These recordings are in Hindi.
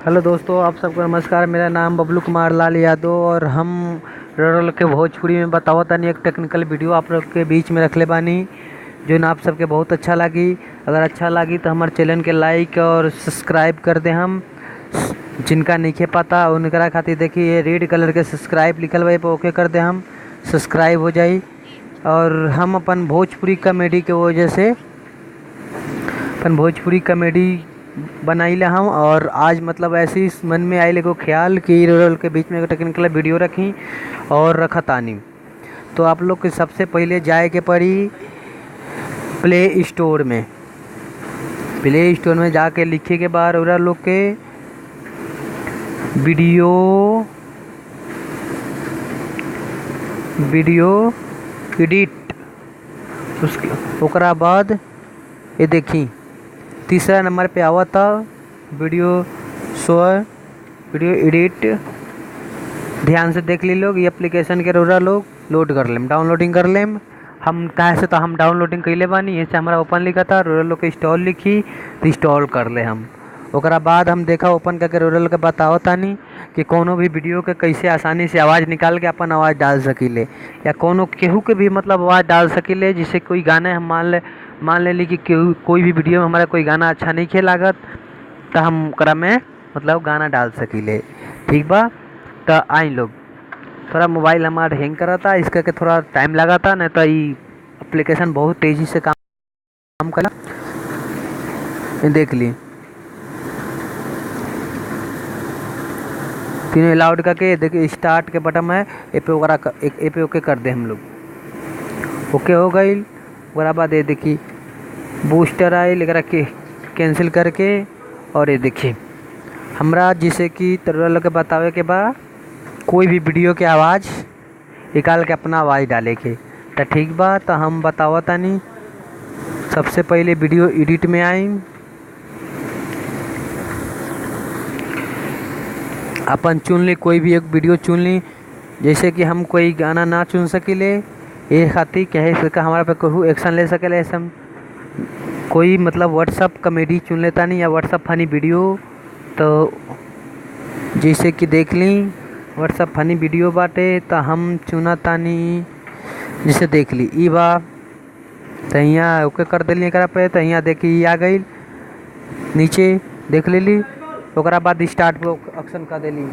हेलो दोस्तों, आप सबको नमस्कार। मेरा नाम बबलू कुमार लाल यादव और हम रोल के भोजपुरी में बताओ तनी एक टेक्निकल वीडियो आप लोग के बीच में रखले बानी जो ना आप सबके बहुत अच्छा लगी। अगर अच्छा लगी तो हमारे चैनल के लाइक और सब्सक्राइब कर दे। हम जिनका नहीं पता उनकरा खातिर देखिए रेड कलर के सब्सक्राइब लिखल बा पे ओके कर दे, हम सब्सक्राइब हो जाई। और हम अपन भोजपुरी कॉमेडी के वजह से अपन भोजपुरी कॉमेडी बनाइले हम। और आज मतलब ऐसे ही मन में आइले को ख्याल कि रोल के बीच में एक टेक्निकल वीडियो रखी और रखतानी। तो आप लोग के सबसे पहले जाए के पड़ी प्ले स्टोर में। प्ले स्टोर में जाके लिखे के बाद और लोग के वीडियो एडिट उसके ओकरा बाद ये देखी तीसरा नंबर पे आवा था वीडियो एडिट। ध्यान से देख ली लोग, ये एप्लीकेशन के रोरा लोग लोड कर लेम, डाउनलोडिंग कर लेम। हम कहाँ से तो हम डाउनलोडिंग कैले बानी, ये से हमारा ओपन लिखा था, रोरा लोग के इंस्टॉल लिखी तो इंस्टॉल कर ले हम। ओकरा बाद हम देखा ओपन करके रोरा लोग के बताओ तानी कि कोनो भी वीडियो के कैसे आसानी से आवाज़ निकाल के अपन आवाज़ डाल सकीले या कोनो केहू के भी मतलब आवाज़ डाल सकीले। जिससे कोई गाने हम मान ले ली कि कोई भी वीडियो में हमारा कोई गाना अच्छा नहीं खे लागत तो हम ओकरा में मतलब गाना डाल सकीले। ठीक बा, तो आई लोग थोड़ा मोबाइल हमारा हैंग करा था, इसका के थोड़ा टाइम लगा था, नहीं तो ये एप्लीकेशन बहुत तेज़ी से काम करा। देख ली तीनों अलाउड करके देखिए स्टार्ट के बटन है ए पे ओके कर दे हम लोग। ओके हो गई। ओकरा बाद ये देखिए बूस्टर आए लेकर के कैंसिल करके और ये देखिए हमरा जिसे कि तरह के बतावे के बाद कोई भी वीडियो के आवाज़ निकाल के अपना आवाज़ डाले के तो ठीक बा। तो हम बतावा तानी सबसे पहले वीडियो एडिट में आई, अपन चुन ली कोई भी एक वीडियो चुन ली। जैसे कि हम कोई गाना ना चुन सकीले ये खातिर कहे सका हमारा पे कोई एक्शन ले सकेला। ऐसे हम कोई मतलब व्हाट्सअप कॉमेडी चुन लेता नहीं या व्हाट्सअप फनी वीडियो। तो जैसे कि देख ली व्हाट्सअप फनी वीडियो बाटे तो हम चुना तानी, जैसे देख ली ई बा तो यहाँ ओके कर दिली एकरा पे। तो यहाँ देखी आ गई नीचे देख लेली। ओकरा बाद स्टार्ट पे एक्शन कर दिली,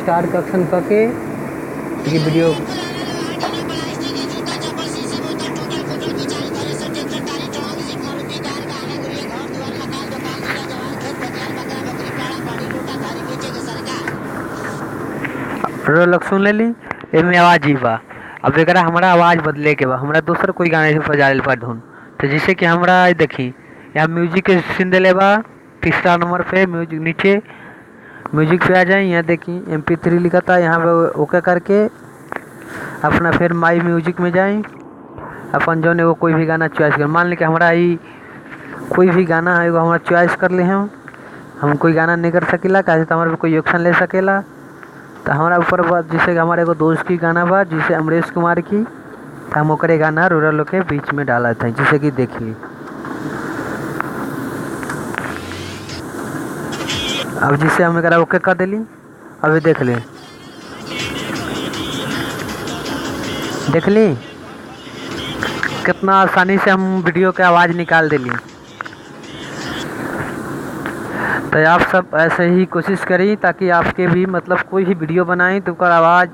स्टार्ट का एक्शन करके ये वीडियो रोलक सुन लेली। एमे आवाज़ ही बा, अब एक हमारा आवाज़ बदले के बा, हमारा दूसर कोई गाने से बजा ले धुन। तो जैसे कि हमारा देखी यहाँ म्यूजिक के सीन दिले बा तीसरा नंबर पे म्यूजिक नीचे म्यूजिक पे आ जाए। यहाँ देखी MP3 लिखा था, यहाँ पे ओके करके अपना फिर माई म्यूजिक में जाए। अपन जो ने वो कोई भी गाना चॉइस कर, मान ली कि हमारा ही कोई भी गाना है वो हमारा चॉइस कर ले। हम कोई गाना नहीं कर सकेला कैसे तो हमारे कोई एक्शन ले सकेला। तो हमारा ऊपर बात जैसे हमारे एगो दोस्त की गाना बा जिसे अमरीश कुमार की, तो हम ओकरे गाना रूरल लोग के बीच में डाला था जिसे कि देख ली। अब जिसे हम एक ओके कर दिली। अभी देख ली कितना आसानी से हम वीडियो के आवाज़ निकाल दिली। तो आप सब ऐसे ही कोशिश करी ताकि आपके भी मतलब कोई भी वीडियो बनाई तो उसका आवाज़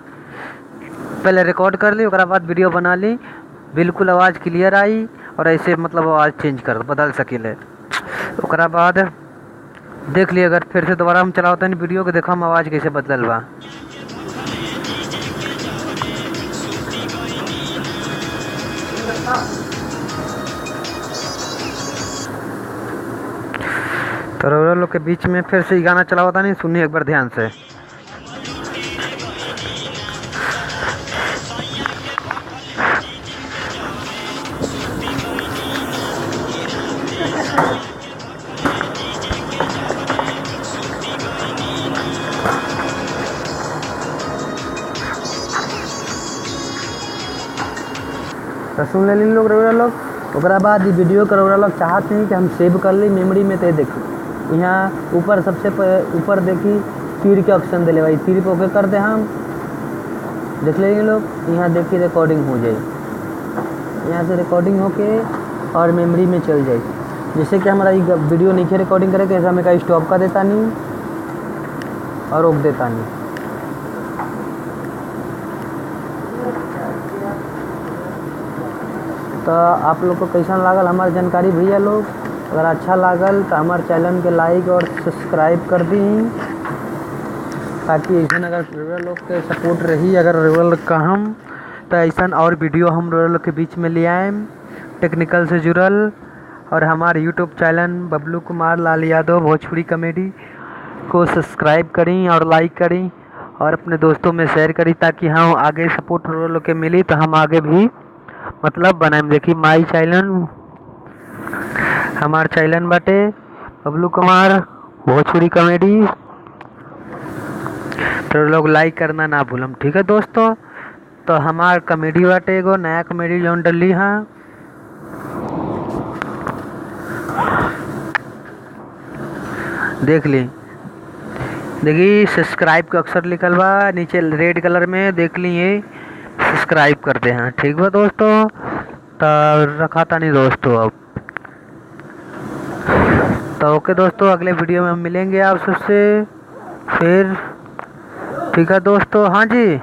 पहले रिकॉर्ड कर ली, उसके बाद वीडियो बना ली, बिल्कुल आवाज़ क्लियर आई और ऐसे मतलब आवाज़ चेंज कर बदल सकेले। उसके बाद देख लिए अगर फिर से दोबारा हम चलाते हैं वीडियो को, देखो हम आवाज़ कैसे बदल बा। तो रोरा लोग के बीच में फिर से गाना चला होता नहीं, सुनिए एक बार ध्यान से। तो सुन ले लोग रोरा लोग। ओकरा बाद वीडियो के रोरा लोग चाहते हैं कि हम सेव कर ली मेमोरी में। तो देखो यहाँ ऊपर सबसे ऊपर देखी तीर के ऑप्शन दिले भाई, तीर पे ओके कर दे हम, देख लेंगे लोग। यहाँ देखिए रिकॉर्डिंग हो जाए, यहाँ से रिकॉर्डिंग होके और मेमोरी में चल जाए। जैसे कि हमारा ये वीडियो नीचे रिकॉर्डिंग करे, कैसे हमें का स्टॉप कर देता नहीं और रोक देता नहीं। तो आप लोग को कैसा लागल हमारी जानकारी भैया लोग? अगर अच्छा लागल तो हमारे चैनल के लाइक और सब्सक्राइब कर दी, ताकि ऐसा अगर रेगुलर लोग के सपोर्ट रही, अगर रेगुलर का हम तो ऐसा और वीडियो हम रेगुलर लोग के बीच में ले आए टेक्निकल से जुड़ल। और हमारे YouTube channel Bablu Kumar Lal Yadav Bhojpuri comedy को सब्सक्राइब करें और लाइक करें और अपने दोस्तों में शेयर करें, ताकि हम आगे सपोर्ट रेगुलर लोग के मिली तो हम आगे भी मतलब बनाए। देखिए माई चैनल, हमार चैनल बाटे बबलू कुमार भोजपुरी कॉमेडी, तो लोग लाइक करना ना भूलम, ठीक है दोस्तों। तो हमार कॉमेडी बाटे एगो नया कॉमेडी जौन डली हाँ, देख ली। देखिए सब्सक्राइब का अक्षर लिखल बा नीचे रेड कलर में, देख ली ये सब्सक्राइब करते हैं, ठीक बा दोस्तों। तो रखा था नहीं दोस्तों अब तो ओके दोस्तों, अगले वीडियो में हम मिलेंगे आप सबसे फिर, ठीक है दोस्तों। हाँ जी।